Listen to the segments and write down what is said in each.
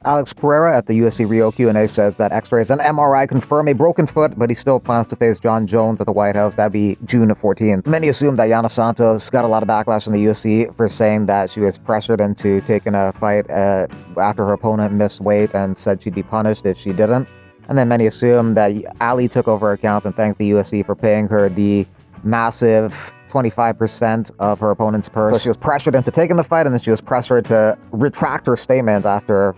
Alex Pereira at the UFC Rio Q&A says that X-rays and MRI confirm a broken foot, but he still plans to face John Jones at the White House. That'd be June 14th. Many assume that Yana Santos got a lot of backlash from the UFC for saying that she was pressured into taking a fight after her opponent missed weight and said she'd be punished if she didn't. And then many assume that Ali took over her account and thanked the UFC for paying her the massive 25% of her opponent's purse. So she was pressured into taking the fight, and then she was pressured to retract her statement after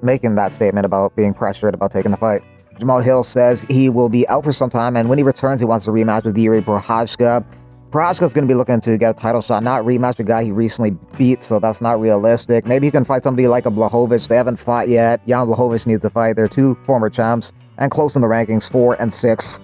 making that statement about being pressured about taking the fight. Jamahal Hill says he will be out for some time, and when he returns, he wants to rematch with Yuri Prochazka. Prochazka's going to be looking to get a title shot, not rematch a guy he recently beat, so that's not realistic. Maybe he can fight somebody like a Blachowicz. They haven't fought yet. Jan Blachowicz needs to fight. They're two former champs and close in the rankings, 4 and 6.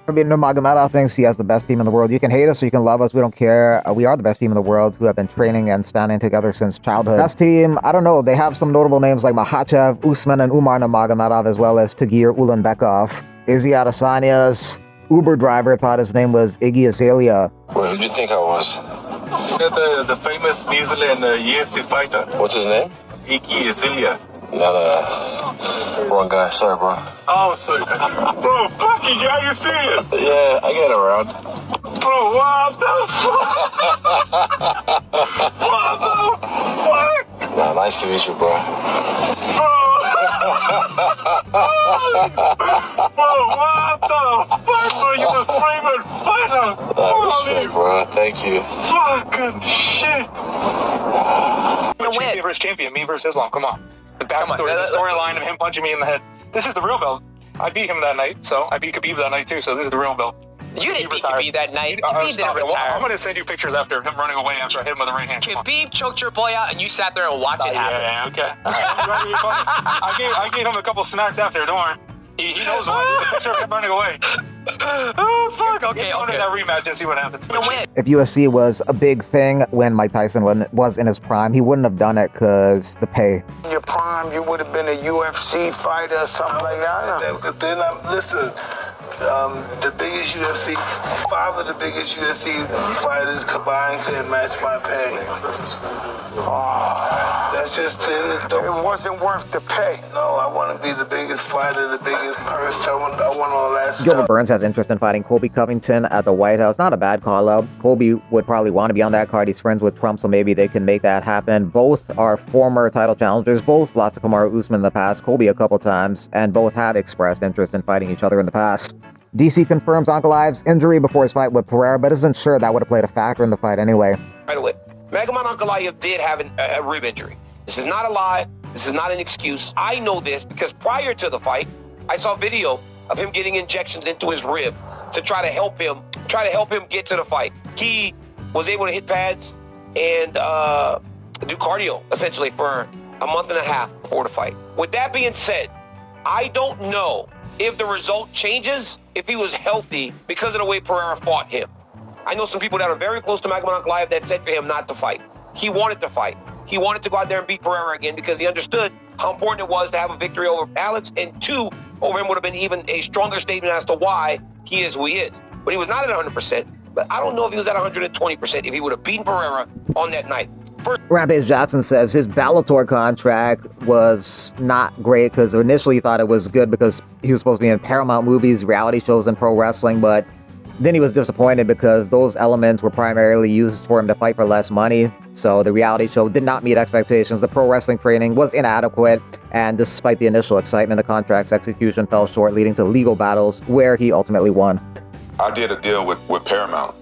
Nurmagomedov thinks he has the best team in the world. You can hate us or you can love us. We don't care. We are the best team in the world who have been training and standing together since childhood. Best team, I don't know. They have some notable names like Makhachev, Usman, and Umar Nurmagomedov, as well as Tagir Ulanbekov. Izzy Adesanya's Uber driver thought his name was Iggy Azalea. What did you think I was? The famous New Zealand UFC fighter. What's his name? Iggy Azalea. No, wrong guy. Sorry, bro. Oh, sorry. Bro, fucking guy, you see it? Yeah, I get around. Bro, what the fuck? What the fuck? Nah, nice to meet you, bro. Bro, what the fuck, bro? You the favorite fighter. Nah, respect, bro. Thank you. Fucking shit. Champion versus champion, me versus Islam. Come on. The backstory, the storyline of him punching me in the head. This is the real belt. I beat him that night, so I beat Khabib that night too, so this is the real belt. You didn't beat Khabib that night. Khabib didn't retire. I'm going to send you pictures after him running away after I hit him with a right hand. Khabib choked your boy out and you sat there and watched it happen. Yeah, okay. I gave him a couple snacks after, don't worry. He knows one. There's a picture of him running away. Oh, fuck. Okay. That rematch and see what happens. If UFC was a big thing when Mike Tyson was in his prime, he wouldn't have done it because the pay. In your prime, you would have been a UFC fighter or something like that. Because then, listen, the biggest UFC, 5 of the biggest UFC fighters combined couldn't match my pay. That's just it. It wasn't worth the pay. No, I want to be the biggest fighter, the biggest purse. I want all that stuff. Gilbert Burns has interest in fighting Colby Covington at the White House. Not a bad call-out. Colby would probably want to be on that card. He's friends with Trump, so maybe they can make that happen. Both are former title challengers. Both lost to Kamaru Usman in the past, Colby a couple times, and both have expressed interest in fighting each other in the past. DC confirms Ankalaev's injury before his fight with Pereira, but isn't sure that would have played a factor in the fight anyway. Right away, Magomed Ankalaev did have a rib injury. This is not a lie. This is not an excuse. I know this because prior to the fight, I saw video of him getting injections into his rib to try to help him get to the fight. He was able to hit pads and do cardio essentially for a month and a half before the fight. With that being said, I don't know if the result changes if he was healthy because of the way Pereira fought him. I know some people that are very close to Magomed Ankalaev that said for him not to fight. He wanted to fight. He wanted to go out there and beat Pereira again because he understood how important it was to have a victory over Alex, and 2, over him would have been even a stronger statement as to why he is who he is. But he was not at 100%. But I don't know if he was at 120% if he would have beaten Pereira on that night. Rampage Jackson says his Bellator contract was not great because initially he thought it was good because he was supposed to be in Paramount movies, reality shows, and pro wrestling, but then he was disappointed because those elements were primarily used for him to fight for less money. So the reality show did not meet expectations. The pro wrestling training was inadequate. And despite the initial excitement, the contract's execution fell short, leading to legal battles where he ultimately won. I did a deal with Paramount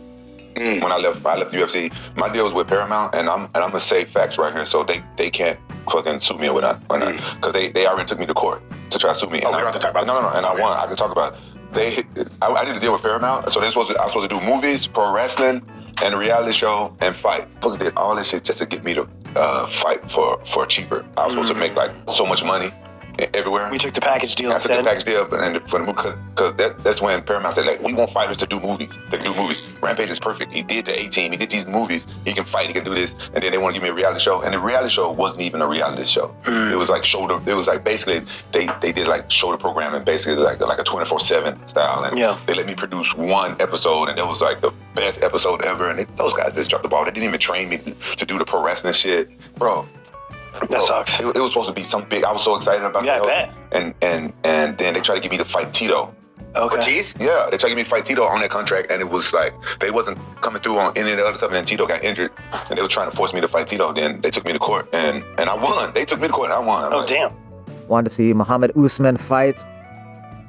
when I left the UFC. My deal was with Paramount, and I'm gonna say facts right here, so they can't fucking sue me or not, because they already took me to court to try to sue me. Oh, we don't have to talk about No, and I won. I can talk about it. I did a deal with Paramount, so I was supposed to do movies, pro wrestling, and a reality show and fights. I supposed to do all this shit just to get me to fight for cheaper. I was supposed to make like so much money everywhere. We took the package deal instead. I took the package deal, and for the movie, because that's when Paramount said, like, we want fighters to do movies. They can do movies. Rampage is perfect. He did the A-Team. He did these movies. He can fight. He can do this. And then they want to give me a reality show. And the reality show wasn't even a reality show. It was like it was like basically they did like shoulder programming, basically like a 24/7 style. And they let me produce one episode, and it was like the best episode ever. And those guys just dropped the ball. They didn't even train me to do the pro wrestling shit, bro. That sucks. It was supposed to be something big. I was so excited about Yeah, that. I bet. And then they tried to get me to fight Tito. Okay. Ortiz? Yeah, they tried to get me to fight Tito on that contract, and it was like they wasn't coming through on any of the other stuff. And then Tito got injured, and they were trying to force me to fight Tito. Then they took me to court, and I won. They took me to court, and I won. Oh, damn. Wanted to see Muhammad Usman fight.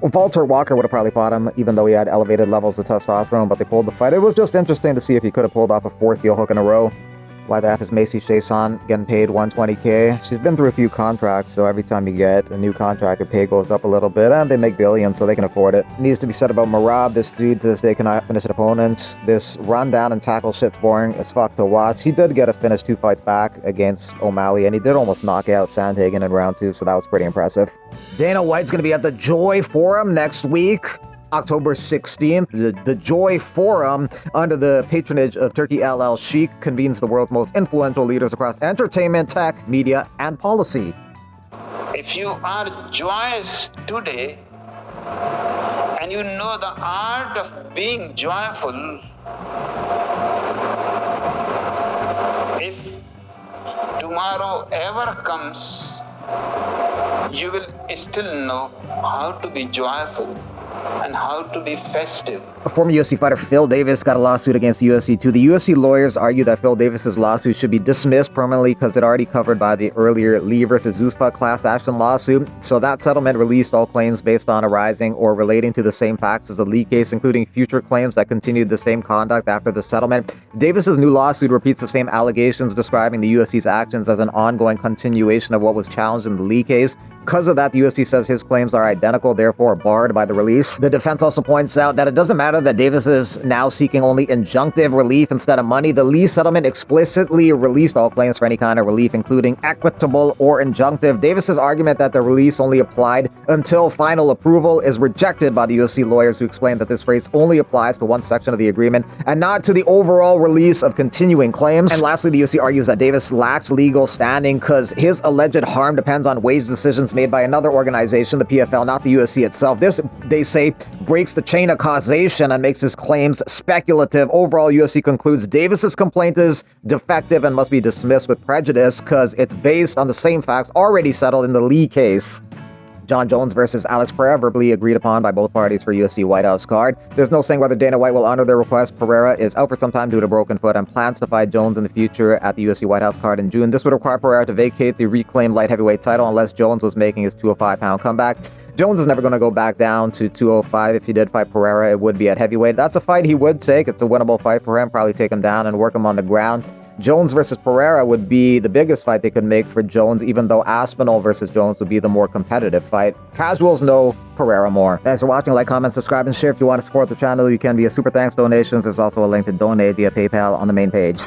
Walter Walker would have probably fought him, even though he had elevated levels of testosterone, but they pulled the fight. It was just interesting to see if he could have pulled off a fourth heel hook in a row. Why the F is Macy Chiasson getting paid $120K? She's been through a few contracts, so every time you get a new contract, the pay goes up a little bit, and they make billions, so they can afford it. Needs to be said about Merab. This dude to this day cannot finish an opponent. This run down and tackle shit's boring as fuck to watch. He did get a finish 2 fights back against O'Malley, and he did almost knock out Sandhagen in round 2, so that was pretty impressive. Dana White's going to be at the Joy Forum next week, October 16th. The Joy Forum, under the patronage of Turkey LL Sheikh, convenes the world's most influential leaders across entertainment, tech, media, and policy. If you are joyous today and you know the art of being joyful, if tomorrow ever comes, you will still know how to be joyful and how to be festive. A former UFC fighter Phil Davis got a lawsuit against the UFC too. The UFC lawyers argue that Phil Davis's lawsuit should be dismissed permanently because it already covered by the earlier Lee versus Uspa class action lawsuit. So that settlement released all claims based on arising or relating to the same facts as the Lee case, including future claims that continued the same conduct after the settlement. Davis's new lawsuit repeats the same allegations, describing the UFC's actions as an ongoing continuation of what was challenged in the Lee case. Because of that, the UFC says his claims are identical, therefore barred by the release. The defense also points out that it doesn't matter that Davis is now seeking only injunctive relief instead of money. The Lee settlement explicitly released all claims for any kind of relief, including equitable or injunctive. Davis's argument that the release only applied until final approval is rejected by the UFC lawyers, who explain that this phrase only applies to one section of the agreement and not to the overall release of continuing claims. And lastly, the UFC argues that Davis lacks legal standing because his alleged harm depends on wage decisions made by another organization, the PFL, not the UFC itself. This, they say, breaks the chain of causation and makes his claims speculative. Overall, UFC concludes Davis's complaint is defective and must be dismissed with prejudice because it's based on the same facts already settled in the Lee case. John Jones versus Alex Pereira, verbally agreed upon by both parties for UFC White House card. There's no saying whether Dana White will honor their request. Pereira is out for some time due to broken foot and plans to fight Jones in the future at the UFC White House card in June. This would require Pereira to vacate the reclaimed light heavyweight title unless Jones was making his 205-pound comeback. Jones is never going to go back down to 205. If he did fight Pereira, it would be at heavyweight. That's a fight he would take. It's a winnable fight for him. Probably take him down and work him on the ground. Jones versus Pereira would be the biggest fight they could make for Jones, even though Aspinall versus Jones would be the more competitive fight. Casuals know Pereira more. Thanks for watching. Like, comment, subscribe, and share. If you want to support the channel, you can via Super Thanks donations. There's also a link to donate via PayPal on the main page.